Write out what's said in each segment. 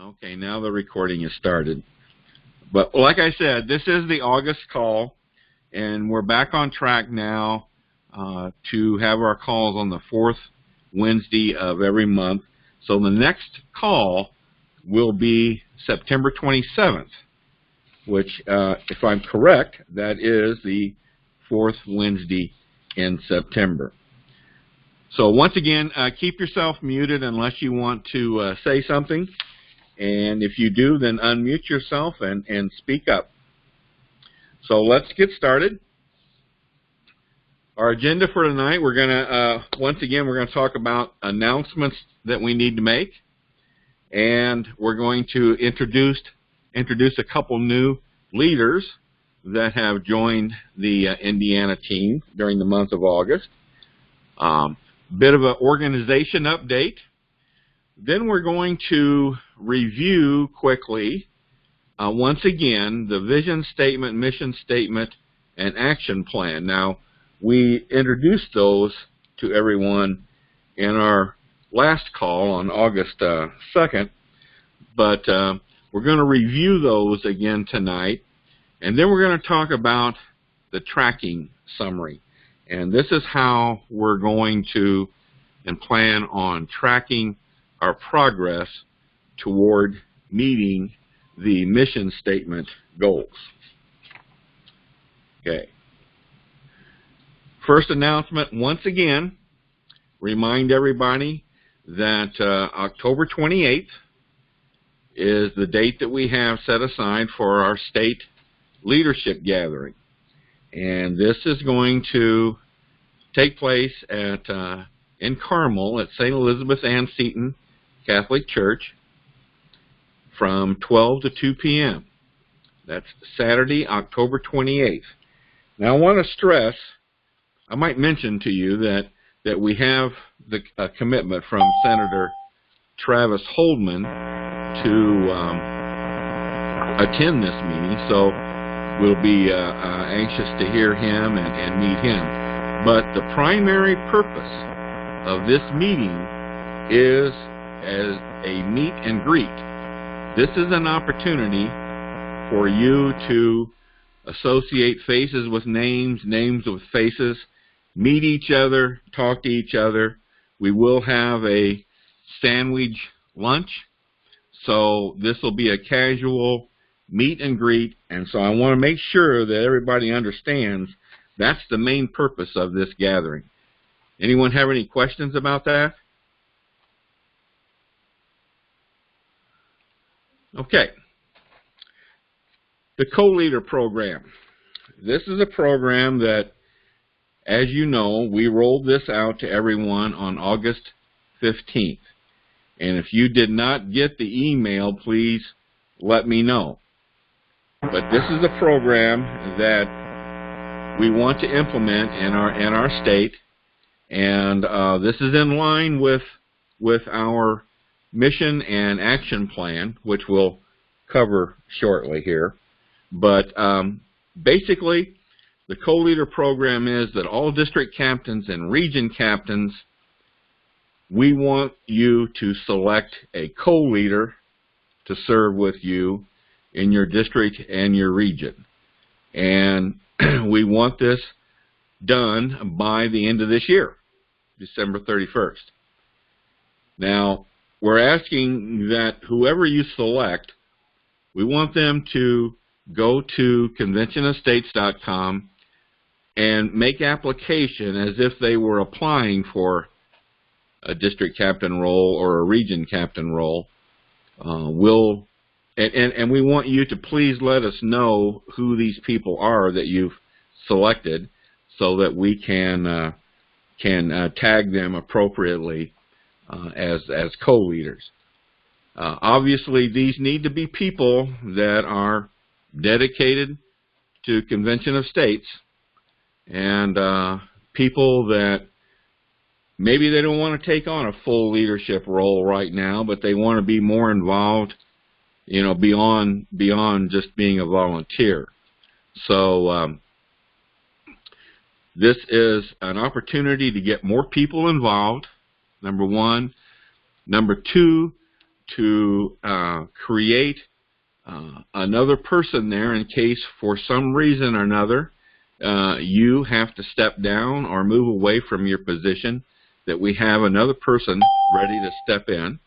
Okay, now the recording is started. But like I said, this is the August call, and we're back on track now to have our calls on the fourth Wednesday of every month. So the next call will be September 27th, which, if I'm correct, that is the fourth Wednesday in September. So once again, keep yourself muted unless you want to say something. And if you do, then unmute yourself and speak up. So let's get started. Our agenda for tonight, we're going to, once again, we're going to talk about announcements that we need to make. And we're going to introduce a couple new leaders that have joined the Indiana team during the month of August. Bit of an organization update. Then we're going to review quickly, once again, the vision statement, mission statement, and action plan. Now, we introduced those to everyone in our last call on August 2nd, but we're going to review those again tonight, and then we're going to talk about the tracking summary. And this is how we're going to and plan on tracking our progress toward meeting the mission statement goals. Okay. First announcement, once again, remind everybody that October 28th is the date that we have set aside for our state leadership gathering. And this is going to take place at in Carmel at St. Elizabeth Ann Seton Catholic Church from 12 to 2 p.m. That's Saturday, October 28th. Now I want to stress, I might mention to you that we have a commitment from Senator Travis Holdman to attend this meeting, so we'll be anxious to hear him and meet him. But the primary purpose of this meeting is as a meet and greet. This is an opportunity for you to associate faces with names, names with faces, meet each other, talk to each other. We will have a sandwich lunch, so this will be a casual meet and greet, and so I want to make sure that everybody understands that's the main purpose of this gathering. Anyone have any questions about that? Okay. The CoLeader Program. This is a program that, as you know, we rolled this out to everyone on August 15th. And if you did not get the email, please let me know. But this is a program that we want to implement in our state, and this is in line with our mission and action plan, which we'll cover shortly here. But basically, the CoLeader program is that all district captains and region captains, we want you to select a co-leader to serve with you in your district and your region. And we want this done by the end of this year, December 31st. Now, we're asking that whoever you select, we want them to go to conventionofstates.com and make application as if they were applying for a district captain role or a region captain role. And we want you to please let us know who these people are that you've selected, so that we can tag them appropriately as co-leaders. Obviously, these need to be people that are dedicated to Convention of States, and people that maybe they don't want to take on a full leadership role right now, but they want to be more involved, you know, beyond just being a volunteer. So this is an opportunity to get more people involved, number one. Number two, to create another person there in case for some reason or another you have to step down or move away from your position, that we have another person ready to step in.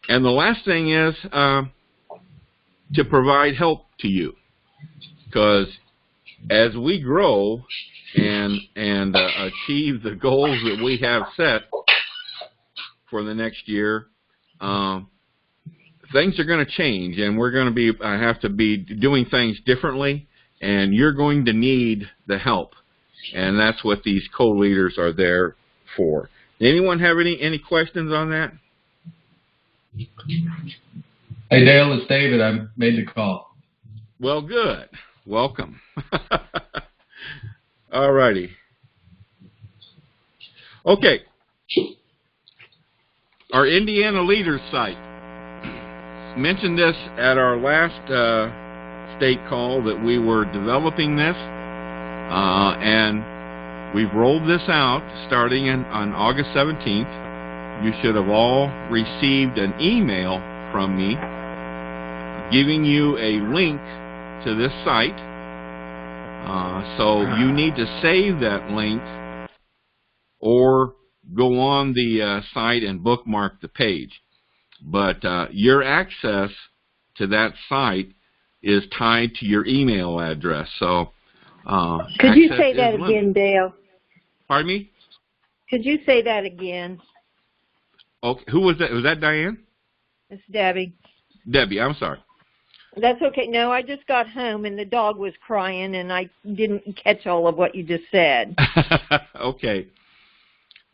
And the last thing is to provide help to you, because as we grow and achieve the goals that we have set for the next year, things are going to change, and we're going to have to be doing things differently, and you're going to need the help, and that's what these co-leaders are there for. Anyone have any questions on that? Hey, Dale, it's David. I made the call. Well, good. Welcome. All righty. Okay. Our Indiana Leaders site. Mentioned this at our last state call that we were developing this, and we've rolled this out starting on August 17th. You should have all received an email from me giving you a link to this site. So you need to save that link or go on the site and bookmark the page. But your access to that site is tied to your email address. So could you say that again, Dale? Pardon me? Could you say that again? Okay. Who was that? Was that Diane? It's Debbie. Debbie, I'm sorry. That's okay. No, I just got home and the dog was crying and I didn't catch all of what you just said. Okay.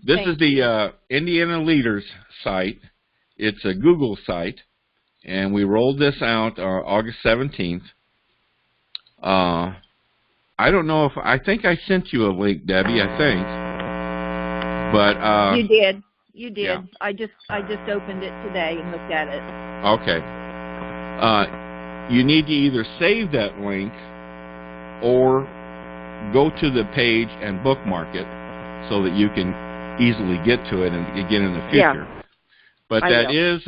This is the Indiana Leaders site. It's a Google site, and we rolled this out August 17th. I don't know if I think I sent you a link, Debbie. I think, but you did. You did. Yeah. I just opened it today and looked at it. Okay. You need to either save that link or go to the page and bookmark it so that you can easily get to it and again in the future. Yeah. But that is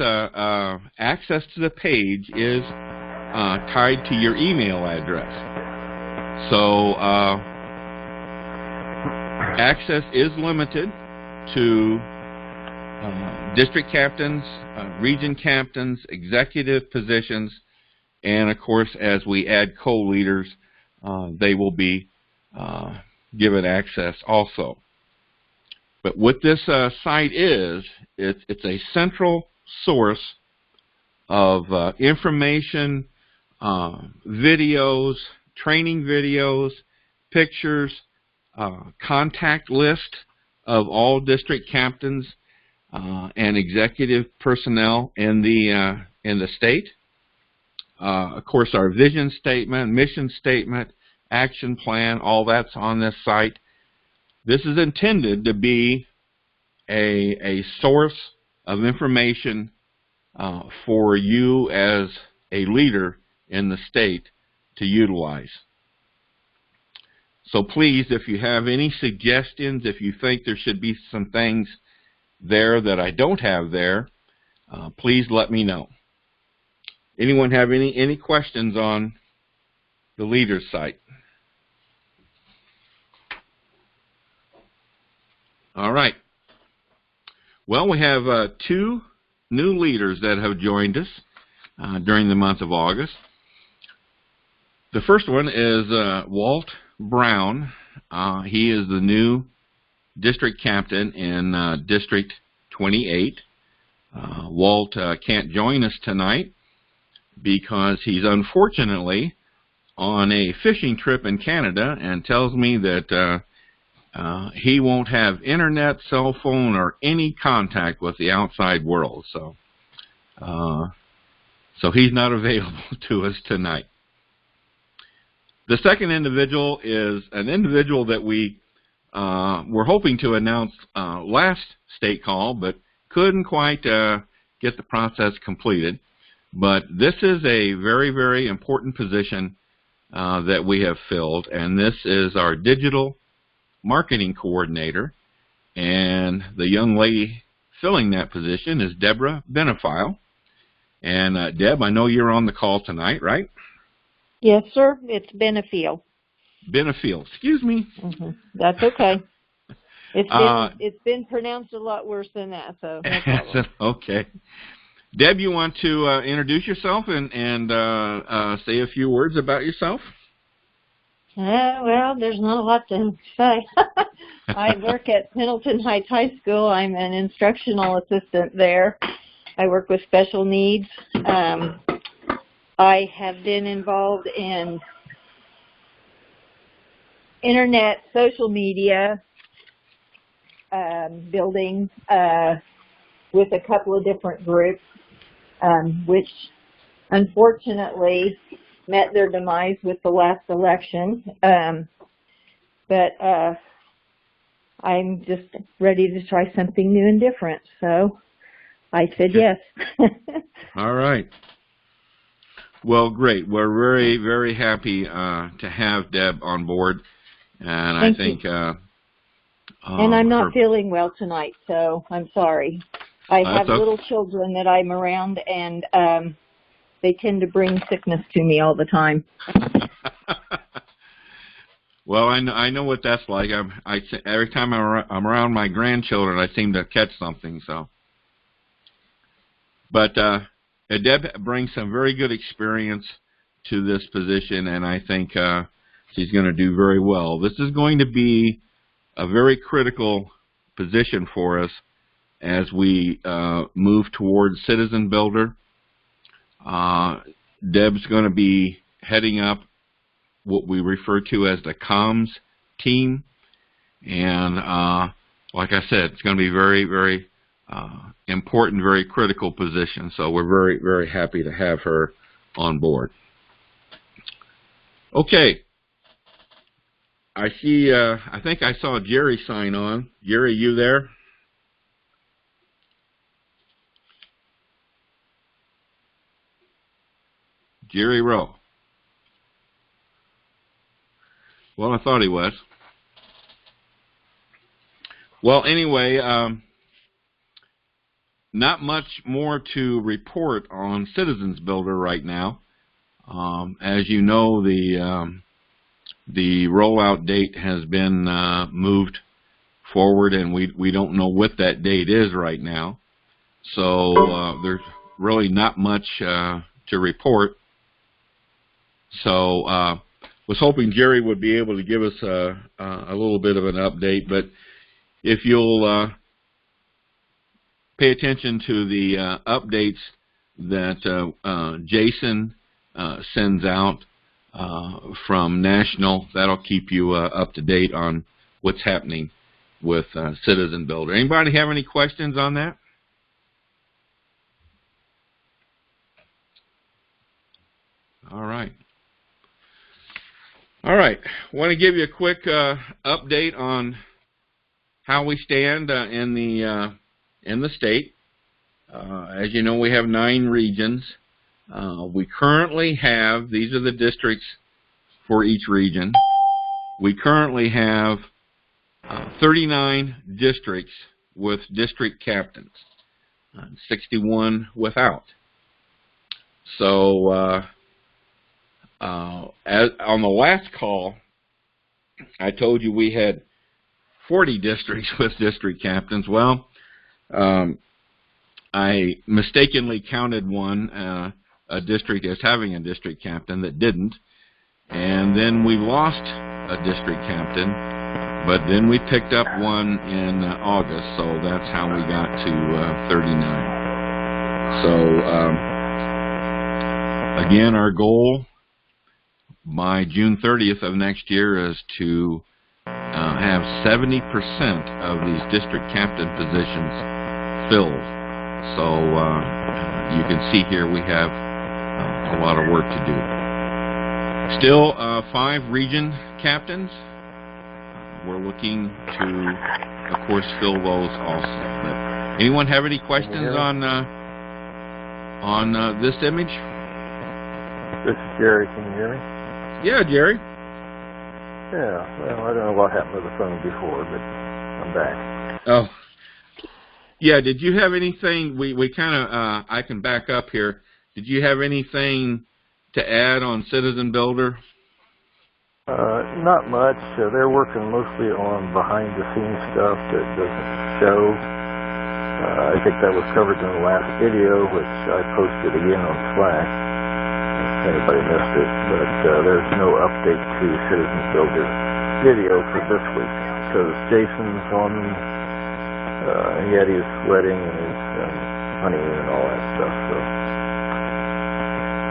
access to the page is tied to your email address. So access is limited to district captains, region captains, executive positions, and of course, as we add co-leaders, they will be given access also. But what this site is, it's a central source of information, videos, training videos, pictures, contact list of all district captains and executive personnel in the state. Of course, our vision statement, mission statement, action plan, all that's on this site. This is intended to be a source of information for you as a leader in the state to utilize. So please, if you have any suggestions, if you think there should be some things there that I don't have there, please let me know. Anyone have any questions on the Leaders site? All right. Well, we have two new leaders that have joined us during the month of August. The first one is Walt Brown. He is the new district captain in District 28. Walt can't join us tonight because he's unfortunately on a fishing trip in Canada and tells me that he won't have internet, cell phone, or any contact with the outside world. So he's not available to us tonight. The second individual is an individual that we were hoping to announce last state call, but couldn't quite get the process completed. But this is a very, very important position that we have filled, and this is our digital marketing coordinator, and the young lady filling that position is Deborah Benefile. And Deb, I know you're on the call tonight, right? Yes, sir. It's Benefield. Benefield. Excuse me. That's okay. It's been pronounced a lot worse than that, so no problem. Okay. Deb, you want to introduce yourself and say a few words about yourself? Well, there's not a lot to say. I work at Pendleton Heights High School. I'm an instructional assistant there. I work with special needs. I have been involved in internet, social media, building with a couple of different groups, which unfortunately met their demise with the last election. But I'm just ready to try something new and different, so I said yes. All right. Well, great. We're very, very happy to have Deb on board, and Thank I think. And I'm not feeling well tonight, so I'm sorry. I have little children that I'm around, and they tend to bring sickness to me all the time. Well, I know what that's like. Every time I'm around my grandchildren, I seem to catch something. So, but Deb brings some very good experience to this position, and I think she's going to do very well. This is going to be a very critical position for us as we move towards Citizen Builder. Deb's going to be heading up what we refer to as the comms team, and like I said, it's going to be very, very important, very critical position. So we're very, very happy to have her on board. Okay. I see, I think I saw Jerry sign on. Jerry, you there? Jerry Rowe. Well, I thought he was. Well, anyway, not much more to report on Citizens Builder right now. As you know, the rollout date has been moved forward, and we don't know what that date is right now. So there's really not much to report. So was hoping Jerry would be able to give us a little bit of an update. But if you'll pay attention to the updates that Jason sends out from National, that'll keep you up to date on what's happening with Citizen Builder. Anybody have any questions on that? All right. All right. I want to give you a quick update on how we stand in the state. As you know, we have 9 regions. We currently have, these are the districts for each region. We currently have 39 districts with district captains, 61 without. So on the last call, I told you we had 40 districts with district captains. Well, I mistakenly counted one, a district as having a district captain that didn't, and then we lost a district captain, but then we picked up one in August, so that's how we got to 39. So again, our goal by June 30th of next year is to have 70% of these district captain positions filled. So you can see here we have a lot of work to do. Still 5 region captains. We're looking to, of course, fill those also. But anyone have any questions on this image? This is Jerry. Can you hear me? Yeah, Jerry. Yeah. Well, I don't know what happened to the phone before, but I'm back. Oh. Yeah, did you have anything, we kind of, I can back up here. did you have anything to add on Citizen Builder? Not much. They're working mostly on behind-the-scenes stuff that doesn't show. I think that was covered in the last video, which I posted again on Slack, if anybody missed it. But there's no update to Citizen Builder video for this week, because Jason's on Yeti's wedding and his honeymoon and all that stuff, so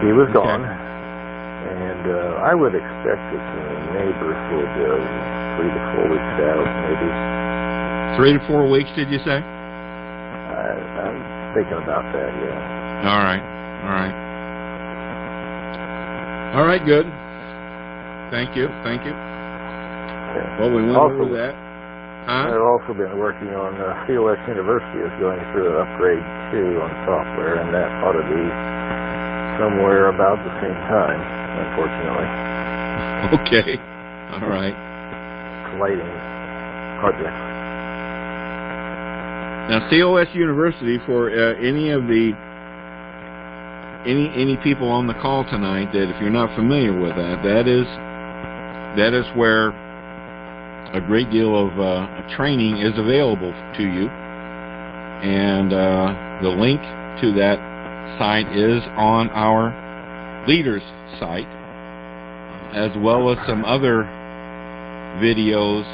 he was gone. And I would expect that the neighbors would 3 to 4 weeks out, maybe. 3 to 4 weeks, did you say? I'm thinking about that, yeah. All right, all right. All right, good. Thank you, thank you. Okay. Well, we went over that. I've also been working on COS University is going through an upgrade too on software, and that ought to be somewhere about the same time, unfortunately. Okay. All right. Colliding projects. Now, COS University, for any people on the call tonight, that if you're not familiar with that, that is where a great deal of training is available to you, and the link to that site is on our leaders site, as well as some other videos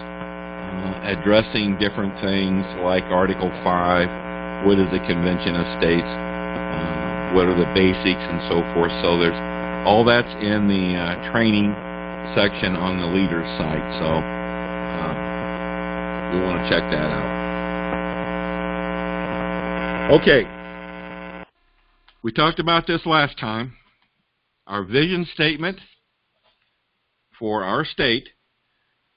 addressing different things like Article 5, what is the Convention of States, what are the basics, and so forth. So there's all that's in the training section on the leaders site, so we want to check that out. Okay. We talked about this last time. Our vision statement for our state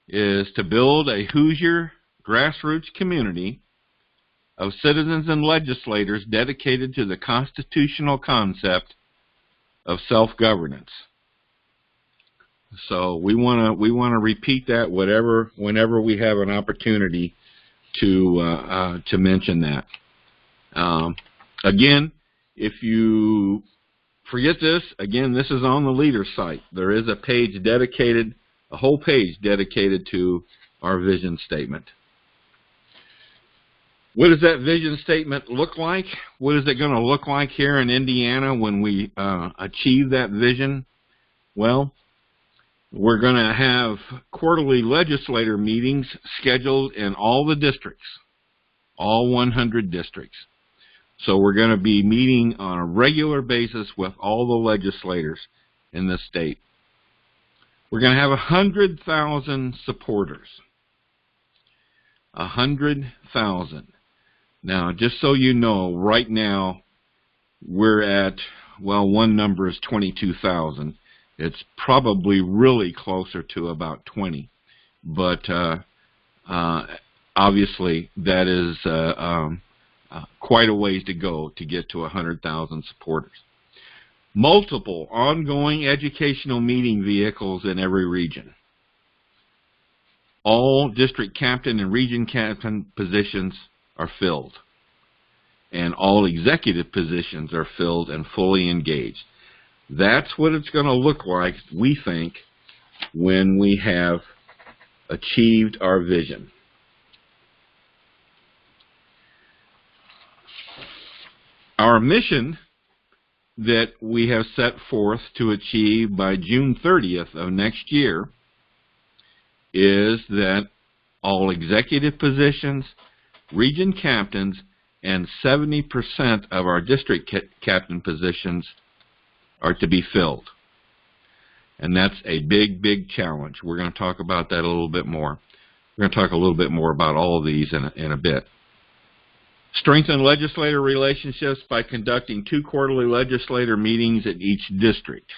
is to build a Hoosier grassroots community of citizens and legislators dedicated to the constitutional concept of self-governance. So we want to repeat that whenever we have an opportunity to mention that. Again, if you forget this, again, this is on the leader site. There is a page dedicated, a whole page dedicated to our vision statement. What does that vision statement look like? What is it going to look like here in Indiana when we achieve that vision? Well, we're going to have quarterly legislator meetings scheduled in all the districts, all 100 districts. So we're going to be meeting on a regular basis with all the legislators in the state. We're going to have 100,000 supporters. 100,000. Now, just so you know, right now we're at, well, one number is 22,000. It's probably really closer to about 20. But obviously that is quite a ways to go to get to 100,000 supporters. Multiple ongoing educational meeting vehicles in every region. All district captain and region captain positions are filled, and all executive positions are filled and fully engaged. That's what it's going to look like, we think, when we have achieved our vision. Our mission that we have set forth to achieve by June 30th of next year is that all executive positions, region captains, and 70% of our district captain positions are to be filled. And that's a big, big challenge. We're going to talk about that a little bit more. We're going to talk a little bit more about all of these in a bit. Strengthen legislator relationships by conducting 2 quarterly legislator meetings in each district.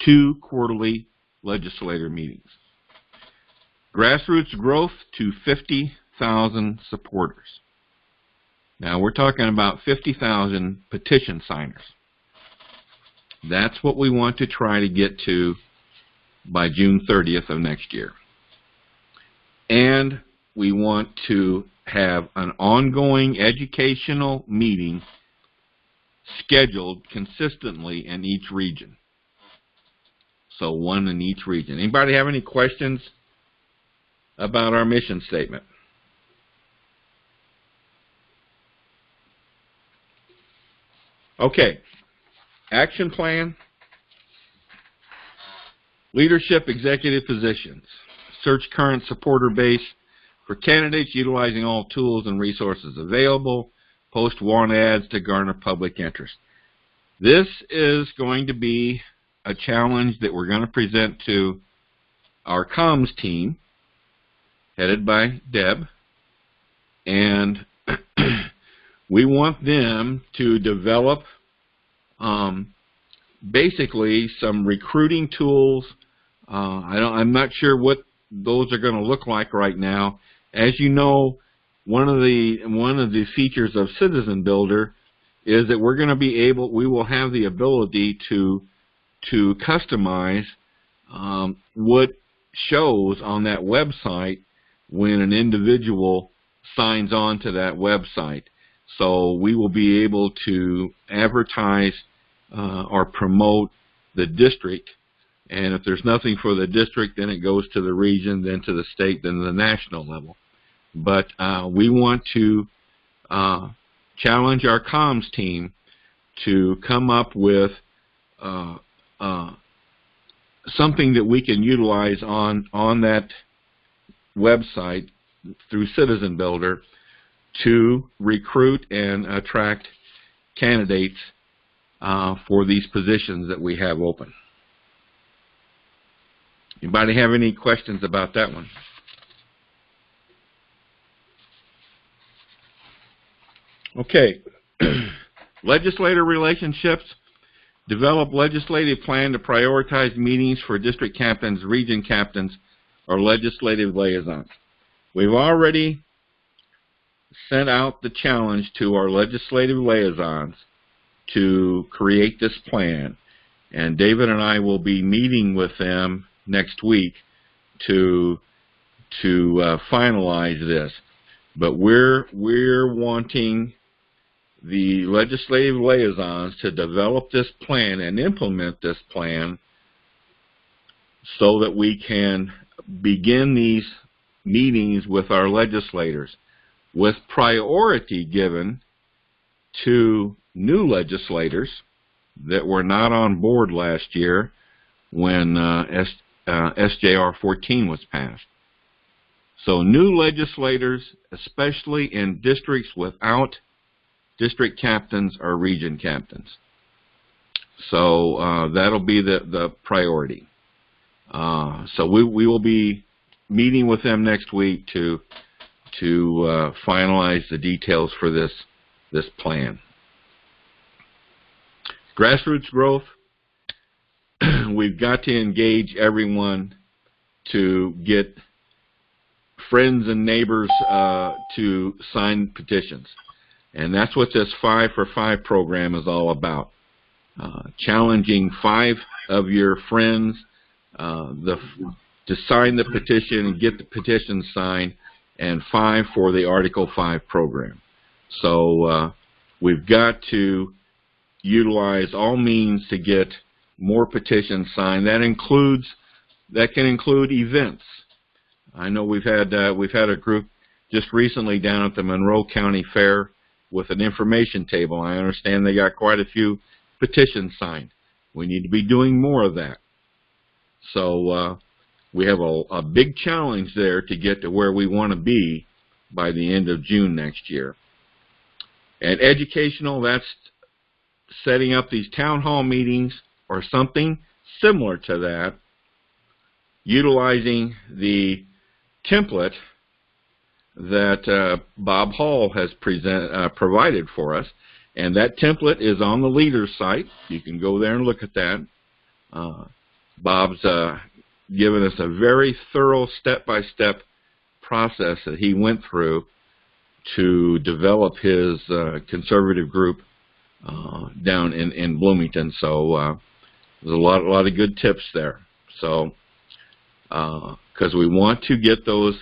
2 quarterly legislator meetings. Grassroots growth to 50,000 supporters. Now we're talking about 50,000 petition signers. That's what we want to try to get to by June 30th of next year. And we want to have an ongoing educational meeting scheduled consistently in each region. So 1 in each region. Anybody have any questions about our mission statement? Okay. Action plan. Leadership executive positions. Search current supporter base for candidates utilizing all tools and resources available. Post want ads to garner public interest. This is going to be a challenge that we're going to present to our comms team, headed by Deb, and we want them to develop basically some recruiting tools. I'm not sure what those are going to look like right now. As you know, one of the features of Citizen Builder is that we will have the ability to customize what shows on that website when an individual signs on to that website. So we will be able to advertise or promote the district, and if there's nothing for the district, then it goes to the region, then to the state, then to the national level. But we want to challenge our comms team to come up with something that we can utilize on that website through Citizen Builder to recruit and attract candidates for these positions that we have open. Anybody have any questions about that one? Okay. Legislator relationships. Develop legislative plan to prioritize meetings for district captains, region captains, or legislative liaisons. We've already sent out the challenge to our legislative liaisons to create this plan, and David and I will be meeting with them next week to finalize this. But we're wanting the legislative liaisons to develop this plan and implement this plan so that we can begin these meetings with our legislators, with priority given to new legislators that were not on board last year when SJR 14 was passed. So new legislators, especially in districts without district captains or region captains. So that'll be the priority. So we will be meeting with them next week to finalize the details for this plan. Grassroots growth. We've got to engage everyone to get friends and neighbors to sign petitions. And that's what this 5 for 5 program is all about. Challenging 5 of your friends to sign the petition and get the petition signed, and 5 for the Article 5 program. So we've got to utilize all means to get more petitions signed. That can include events. I know we've had a group just recently down at the Monroe County Fair with an information table. I understand they got quite a few petitions signed. We need to be doing more of that. So we have a big challenge there to get to where we want to be by the end of June next year. And educational, that's setting up these town hall meetings or something similar to that, utilizing the template that Bob Hall has provided for us. And that template is on the leaders site. You can go there and look at that. Bob's given us a very thorough step-by-step process that he went through to develop his conservative group down in Bloomington. So there's a lot of good tips there. So because we want to get those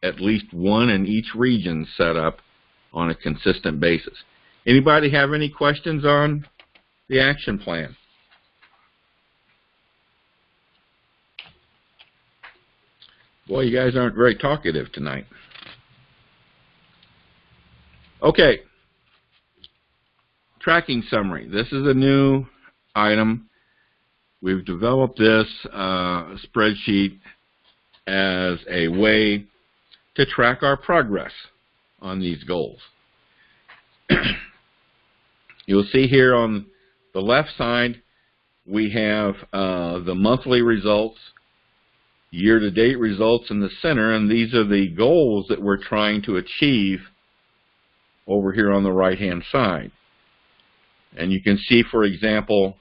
at least 1 in each region set up on a consistent basis. Anybody have any questions on the action plan? Boy, you guys aren't very talkative tonight. Okay. Tracking summary. This is a new item. We've developed this spreadsheet as a way to track our progress on these goals. You'll see here on the left side, we have the monthly results, year-to-date results in the center, and these are the goals that we're trying to achieve over here on the right-hand side. And you can see, for example,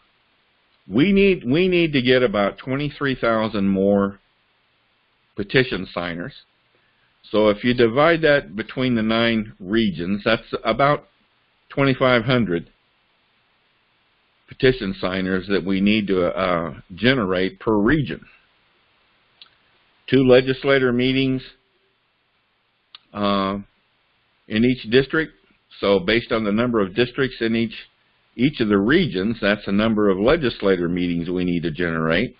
we need to get about 23,000 more petition signers. So if you divide that between the 9 regions, that's about 2,500 petition signers that we need to generate per region. 2 legislator meetings in each district. So based on the number of districts in each of the regions, that's the number of legislator meetings we need to generate.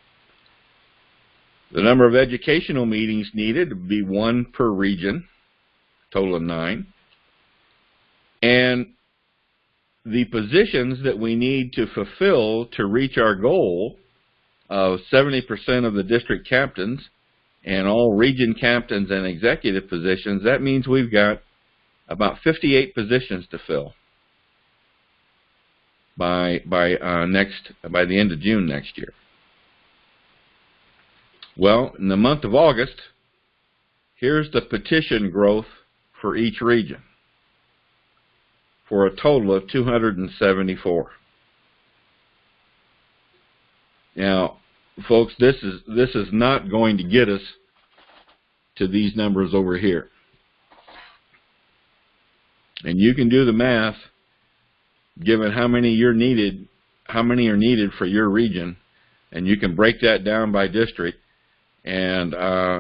The number of educational meetings needed would be 1 per region, total of 9. And the positions that we need to fulfill to reach our goal of 70% of the district captains and all region captains and executive positions, that means we've got about 58 positions to fill by the end of June next year. Well, in the month of August, here's the petition growth for each region, for a total of 274. Now, folks, this is not going to get us to these numbers over here. And you can do the math, given how many are needed for your region, and you can break that down by district, and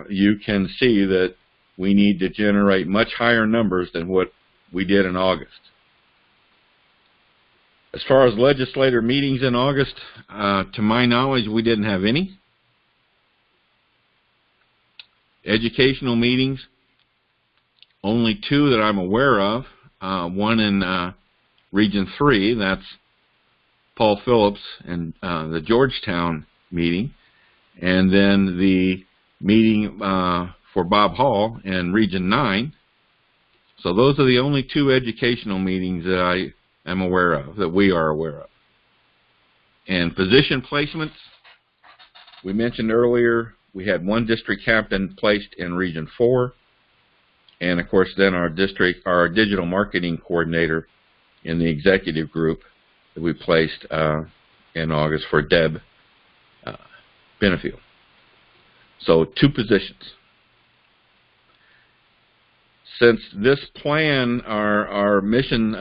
you can see that we need to generate much higher numbers than what we did in August. As far as legislator meetings in August, to my knowledge, we didn't have any. Educational meetings, only 2 that I'm aware of. One in Region 3, that's Paul Phillips and the Georgetown meeting, and then the meeting for Bob Hall in Region 9. So those are the only 2 educational meetings that I am aware of, that we are aware of. And position placements, we mentioned earlier, we had 1 district captain placed in Region 4, and of course then our digital marketing coordinator in the executive group that we placed in August for Deb Benefield. So 2 positions. Since this plan, our mission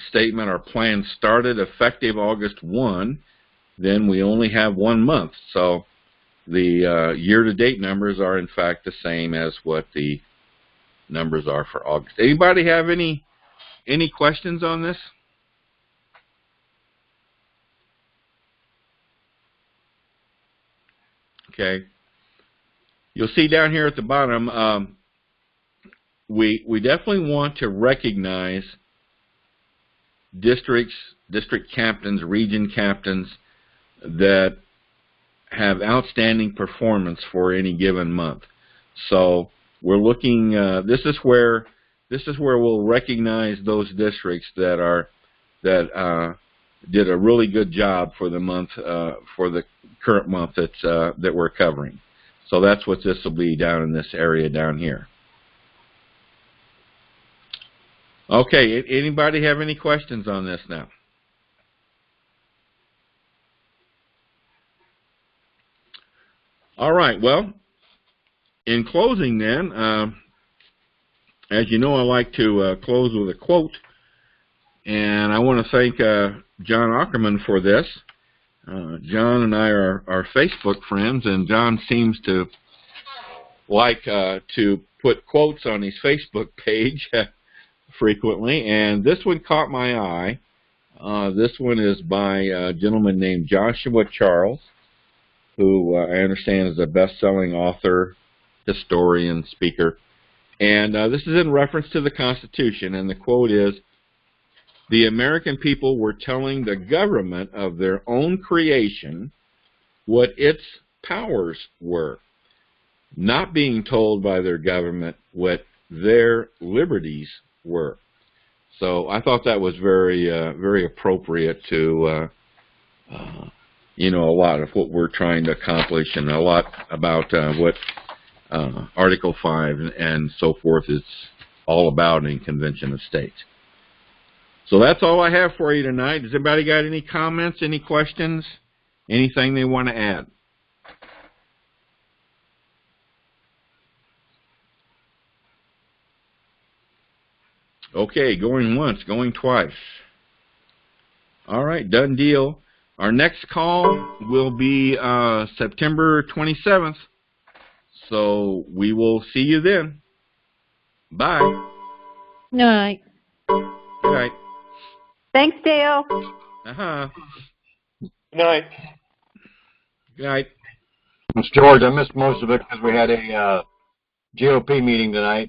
statement, our plan started effective August 1, then we only have 1 month. So the year-to-date numbers are in fact the same as what the numbers are for August. Anybody have any questions on this? Okay. You'll see down here at the bottom, we definitely want to recognize districts, district captains, region captains that have outstanding performance for any given month. So we're looking. This is where we'll recognize those districts that did a really good job for the month, for the current month that we're covering. So that's what this will be down in this area down here. Okay, anybody have any questions on this now? All right, well, in closing then, as you know, I like to close with a quote, and I want to thank John Ackerman for this. John and I are Facebook friends, and John seems to like to put quotes on his Facebook page. frequently, and this one caught my eye. This one is by a gentleman named Joshua Charles, who I understand is a best-selling author, historian, speaker. And this is in reference to the Constitution, and the quote is, "The American people were telling the government of their own creation what its powers were, not being told by their government what their liberties were." So I thought that was very, very appropriate to, you know, a lot of what we're trying to accomplish, and a lot about what Article 5 and so forth is all about in Convention of States. So that's all I have for you tonight. Does anybody got any comments, any questions, anything they want to add? Okay, going once, going twice. All right, done deal. Our next call will be September 27th, so we will see you then. Bye. Night. Good night. Thanks, Dale. Uh-huh. Good night. Good night. It's George. I missed most of it because we had a GOP meeting tonight.